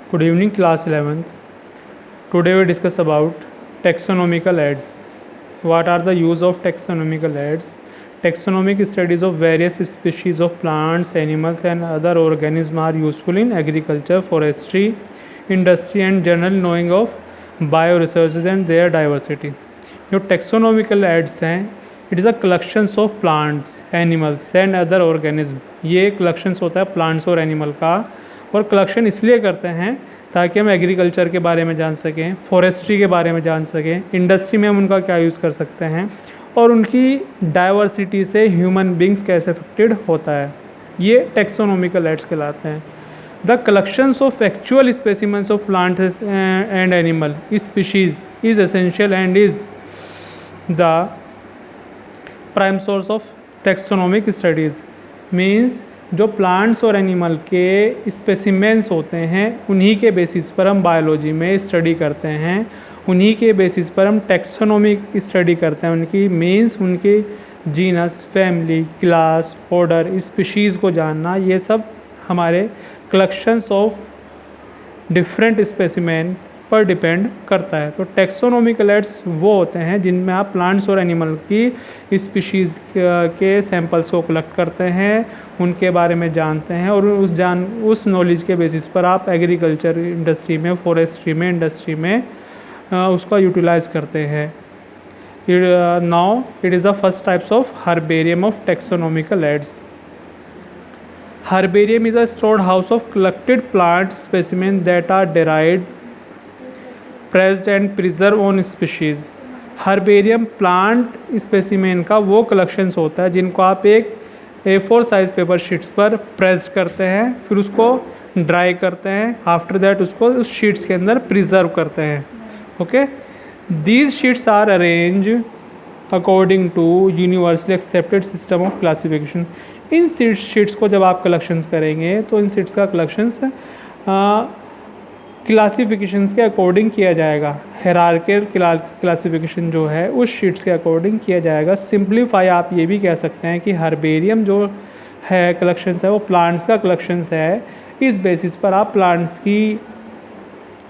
Good evening, class 11th. Today we discuss about taxonomical aids. What are the use of taxonomical aids? Taxonomic studies of various species of plants, animals and other organisms are useful in agriculture, forestry, industry and general knowing of bioresources and their diversity. जो taxonomical aids हैं, it is a collections of plants, animals and other organisms. ये collections होता है plants और animal का, और collection इसलिए करते हैं ताकि हम एग्रीकल्चर के बारे में जान सकें, फॉरेस्ट्री के बारे में जान सकें, इंडस्ट्री में हम उनका क्या यूज़ कर सकते हैं और उनकी डाइवर्सिटी से ह्यूमन बींग्स कैसे अफेक्टेड होता है. ये टेक्सोनोमिकल एड्स कहलाते हैं. The collections of actual specimens of plants and animal species is essential and is the prime source of taxonomic studies. Means जो प्लांट्स और एनिमल के स्पेसिमेंस होते हैं उन्हीं के बेसिस पर हम बायोलॉजी में स्टडी करते हैं, उन्हीं के बेसिस पर हम टेक्सोनोमिक स्टडी करते हैं. उनकी मीन्स उनके genus, family, class, order, species को जानना, ये सब हमारे कलेक्शंस ऑफ डिफरेंट स्पेसिमेन पर डिपेंड करता है. तो टेक्सोनोमिकल एड्स वो होते हैं जिनमें आप प्लांट्स और एनिमल की स्पीशीज़ के सैंपल्स को कलेक्ट करते हैं, उनके बारे में जानते हैं और उस नॉलेज के बेसिस पर आप एग्रीकल्चर इंडस्ट्री में, फॉरेस्ट्री में, इंडस्ट्री में उसका यूटिलाइज करते हैं. Now it is the first types of herbarium of taxonomical aids. Herbarium is a stored house of collected plant specimens that are derived, pressed and preserved on species. Herbarium plant specimen का वो collections होता है जिनको आप एक A4 size paper sheets पर press करते हैं, फिर उसको ड्राई करते हैं, आफ्टर दैट उसको उस शीट्स के अंदर प्रिजर्व करते हैं. Okay, these sheets are arrange according to universally accepted system of classification. इन शीट्स को जब आप कलेक्शंस करेंगे तो इन शीट्स का कलेक्शंस क्लासिफिकेशंस के अकॉर्डिंग किया जाएगा. हायरार्किकल क्लासिफिकेशन जो है उस शीट्स के अकॉर्डिंग किया जाएगा. सिंप्लीफाई आप ये भी कह सकते हैं कि हर्बेरियम जो है कलेक्शंस है वो प्लांट्स का कलेक्शंस है. इस बेसिस पर आप प्लांट्स की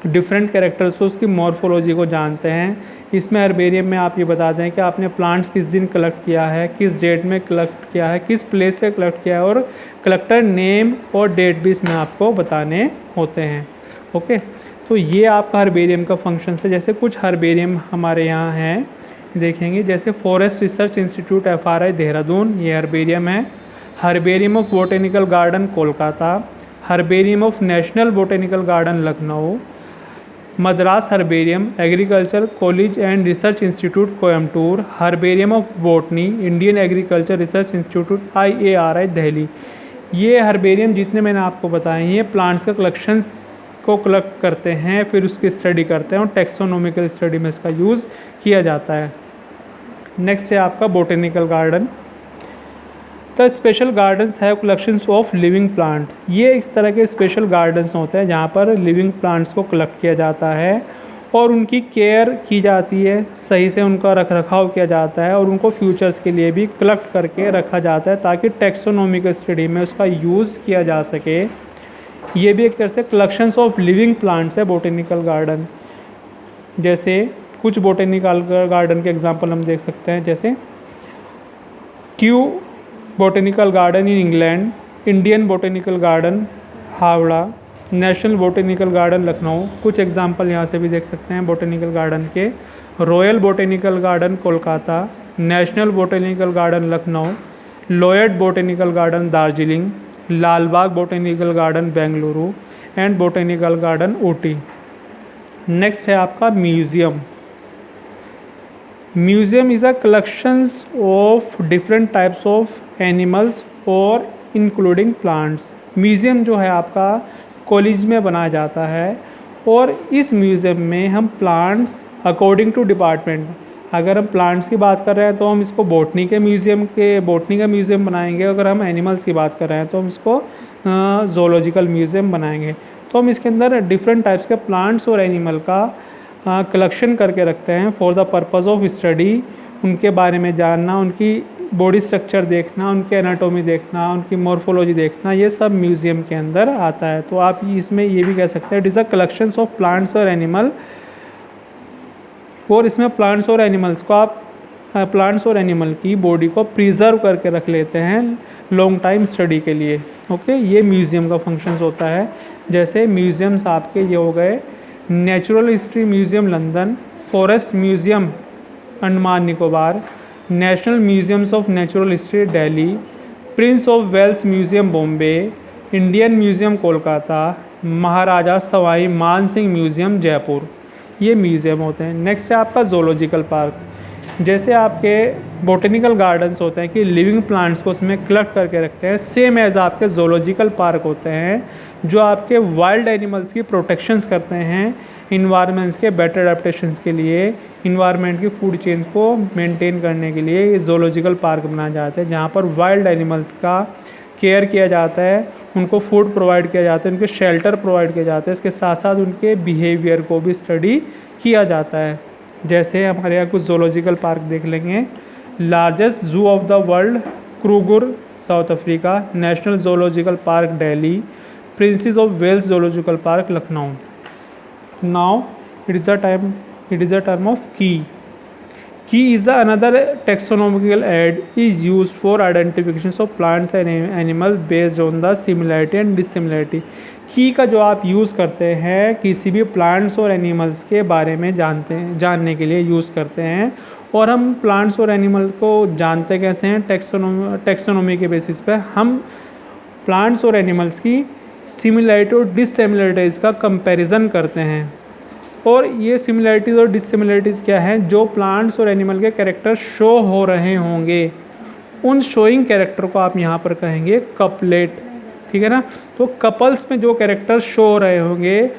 डिफरेंट कैरेक्टर्स उसकी मॉर्फोलॉजी को जानते हैं. इसमें हर्बेरियम में आप ये बता दें कि आपने प्लांट्स किस दिन कलेक्ट किया है, किस डेट में कलेक्ट किया है, किस प्लेस से कलेक्ट किया है और कलेक्टर नेम और डेट भी इसमें आपको बताने होते हैं. ओके, तो ये आपका हर्बेरियम का फंक्शन है. जैसे कुछ हर्बेरियम हमारे यहाँ हैं, देखेंगे जैसे forest research institute FRI Dehradun, ये हर्बेरियम है. Herbarium of botanical Garden Kolkata, herbarium of national Botanical Garden Lucknow, Madras herbarium, agriculture college and research institute Coimbatore, herbarium of botany, Indian agriculture research institute IARI Delhi. ये हर्बेरियम जितने मैंने आपको बताए ये प्लांट्स का कलेक्शंस को कलेक्ट करते हैं, फिर उसकी स्टडी करते हैं और टेक्सोनोमिकल स्टडी में इसका यूज़ किया जाता है. नेक्स्ट है आपका botanical garden. The special gardens have collections of living plant. ये इस तरह के स्पेशल गार्डन्स होते हैं जहाँ पर लिविंग प्लांट्स को कलेक्ट किया जाता है और उनकी केयर की जाती है, सही से उनका रख रखाव किया जाता है और उनको फ्यूचर्स के लिए भी कलेक्ट करके रखा जाता है ताकि टेक्सोनोमिकल स्टडी में उसका यूज़ किया जा सके. ये भी एक तरह से कलेक्शंस ऑफ लिविंग प्लांट्स है बोटेनिकल गार्डन. जैसे कुछ बोटेनिकल गार्डन के एग्जांपल हम देख सकते हैं, जैसे Kew Botanical Garden in England, Indian Botanical Garden Howrah, National Botanical Garden Lucknow. कुछ एग्जांपल यहाँ से भी देख सकते हैं बोटेनिकल गार्डन के. Royal Botanical Garden Kolkata, National Botanical Garden Lucknow, Lloyd Botanical Garden Darjeeling, Lalbagh Botanical Garden Bengaluru and Botanical Garden Ooty. Next है आपका museum. Museum is a collections of different types of animals और इंक्लूडिंग प्लांट्स. म्यूज़ियम जो है आपका कॉलेज में बनाया जाता है और इस म्यूज़ियम में हम प्लांट्स अकॉर्डिंग टू डिपार्टमेंट, अगर हम प्लांट्स की बात कर रहे हैं तो हम इसको बोटनी का म्यूज़ियम बनाएंगे. अगर हम एनिमल्स की बात कर रहे हैं तो हम इसको ज़ूलॉजिकल म्यूज़ियम बनाएंगे. तो हम इसके अंदर डिफरेंट टाइप्स के प्लांट्स और एनिमल का कलेक्शन करके रखते हैं for the purpose of study. उनके बारे में जानना, उनकी बॉडी स्ट्रक्चर देखना, उनके एनाटॉमी देखना, उनकी मॉर्फोलॉजी देखना, ये सब म्यूज़ियम के अंदर आता है। तो आप इसमें ये भी कह सकते हैं it is the collections of plants और एनिमल। और इसमें प्लांट्स और एनिमल्स को आप प्लांट्स और एनिमल की बॉडी को प्रिजर्व करके रख लेते हैं लॉन्ग टाइम स्टडी के लिए। ओके, ये म्यूज़ियम का फंक्शंस होता है। जैसे म्यूज़ियम्स आपके ये हो गए natural history museum London, forest museum Andaman Nicobar, national museums of natural history Delhi, prince of Wales museum Bombay, Indian museum Kolkata, Maharaja Sawai Man Singh museum Jaipur, ये म्यूज़ियम होते हैं। नेक्स्ट है आपका जोलॉजिकल पार्क। जैसे आपके बोटेनिकल गार्डन्स होते हैं कि लिविंग प्लांट्स को उसमें कलेक्ट करके रखते हैं, सेम एज आपके जोलॉजिकल पार्क होते हैं जो आपके वाइल्ड एनिमल्स की प्रोटेक्शंस करते हैं इन्वायरमेंट्स के बेटर एडेप्टेशंस के लिए, इन्वायरमेंट की फूड चेन को मेंटेन करने के लिए ये जोलॉजिकल पार्क बनाए जाते हैं जहाँ पर वाइल्ड एनिमल्स का केयर किया जाता है, उनको फूड प्रोवाइड किया जाता है, उनके शेल्टर प्रोवाइड किया जाता है, इसके साथ साथ उनके बिहेवियर को भी स्टडी किया जाता है। जैसे हमारे यहाँ कुछ जोलॉजिकल पार्क देख लेंगे। Largest zoo of the world Kruger South Africa, National Zoological Park Delhi, Princess of Wales Zoological Park Lucknow. Now it is the term of key. Key is the another taxonomical aid is used for identification of plants and animals based on the similarity and dissimilarity। की का जो आप use करते हैं किसी भी plants और animals के बारे में जानने के लिए यूज़ करते हैं। और हम प्लांट्स और एनिमल को जानते कैसे हैं? टेक्सोनोमी के बेसिस पे हम प्लांट्स और एनिमल्स की सिमिलैरिटी और डिससिमिलैरिटीज़ का कंपैरिजन करते हैं। और ये सिमिलैरिटीज़ और डिससिमिलैरिटीज़ क्या हैं? जो प्लांट्स और एनिमल के कैरेक्टर शो हो रहे होंगे उन शोइंग कैरेक्टर को आप यहाँ पर कहेंगे कपलेट, ठीक है ना। तो कपल्स में जो कैरेक्टर शो हो रहे होंगे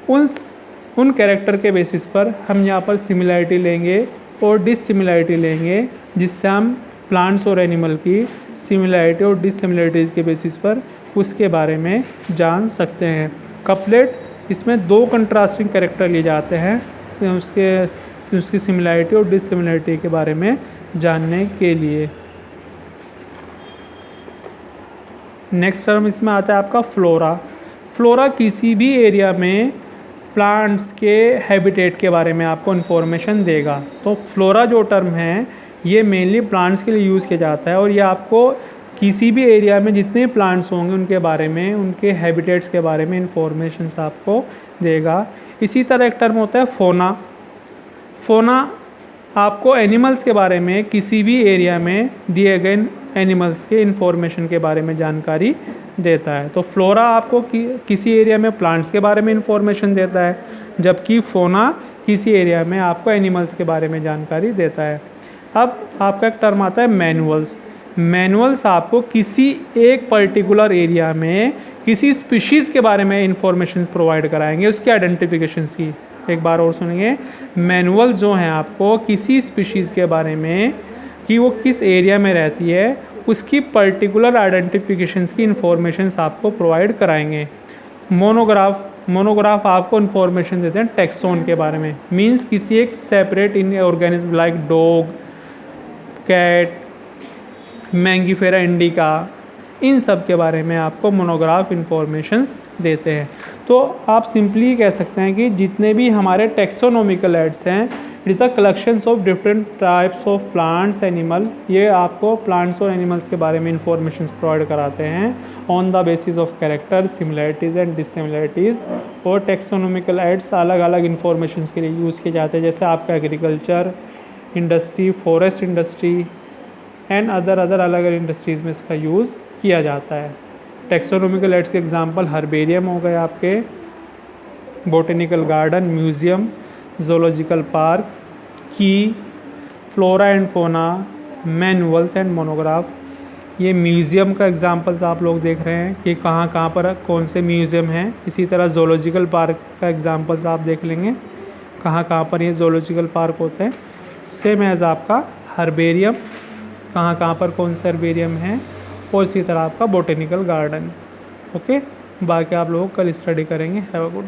उन कैरेक्टर के बेसिस पर हम यहाँ पर सिमिलैरिटी लेंगे और डिससिमिलैरिटी लेंगे, जिससे हम प्लांट्स और एनिमल की सिमिलैरिटी और डिससिमिलैरिटीज़ के बेसिस पर उसके बारे में जान सकते हैं। कपलेट इसमें दो कंट्रास्टिंग कैरेक्टर लिए जाते हैं उसकी सिमिलैरिटी और डिससिमिलैरिटी के बारे में जानने के लिए। नेक्स्ट टर्म इसमें आता है आपका फ्लोरा। फ्लोरा किसी भी एरिया में प्लांट्स के हैबिटेट के बारे में आपको इन्फॉर्मेशन देगा। तो फ्लोरा जो टर्म है ये मेनली प्लांट्स के लिए यूज़ किया जाता है और ये आपको किसी भी एरिया में जितने प्लांट्स होंगे उनके बारे में, उनके हैबिटेट्स के बारे में इंफॉर्मेशंस आपको देगा। इसी तरह एक टर्म होता है फोना। फोना आपको एनिमल्स के बारे में किसी भी एरिया में दिए गए एनिमल्स के इंफॉर्मेशन के बारे में जानकारी देता है। तो फ्लोरा आपको किसी एरिया में प्लांट्स के बारे में इंफॉर्मेशन देता है, जबकि फोना किसी एरिया में आपको एनिमल्स के बारे में जानकारी देता है। अब आपका एक टर्म आता है मैनुअल्स। मैनुअल्स आपको किसी एक पर्टिकुलर एरिया में किसी स्पीशीज़ के बारे में इंफॉर्मेशन प्रोवाइड कराएंगे, उसकी आइडेंटिफिकेशंस की। एक बार और सुनिए, मैनुअल जो हैं आपको किसी स्पीशीज़ के बारे में कि वो किस एरिया में रहती है उसकी पर्टिकुलर आइडेंटिफिकेशंस की इंफॉर्मेशंस आपको प्रोवाइड कराएंगे। मोनोग्राफ आपको इन्फॉर्मेशन देते हैं टैक्सोन के बारे में, मींस किसी एक सेपरेट इन organism like dog, cat, Mangifera indica, इन सब के बारे में आपको मोनोग्राफ इंफॉर्मेशंस देते हैं। तो आप सिंपली कह सकते हैं कि जितने भी हमारे टेक्सोनोमिकल एड्स हैं it is a collections of different types of plants animal. ये आपको प्लांट्स और एनिमल्स के बारे में इंफॉर्मेशन प्रोवाइड कराते हैं on the basis of character, similarities and dissimilarities. और टेक्सोनोमिकल एड्स अलग अलग इंफॉर्मेशन के लिए यूज़ किए जाते हैं, जैसे आपका agriculture industry, forest industry and other अलग अलग इंडस्ट्रीज़ में इसका यूज़ किया जाता है। टेक्सोनोमिकल एड्स के एग्जांपल हर्बेरियम हो गए आपके, botanical garden, museum, zoological park, key, flora and fauna, manuals and monograph. ये म्यूज़ियम का एग्जांपल्स आप लोग देख रहे हैं कि कहाँ पर कौन से म्यूज़ियम हैं। इसी तरह जोलॉजिकल पार्क का एग्जांपल्स आप देख लेंगे कहाँ पर ये जोलॉजिकल पार्क होते हैं। सेम एज आपका हर्बेरियम, कहाँ पर कौन से हर्बेरियम हैं, और इसी तरह आपका बोटेनिकल गार्डन। ओके, बाकी आप लोग कल स्टडी करेंगे। Have a good.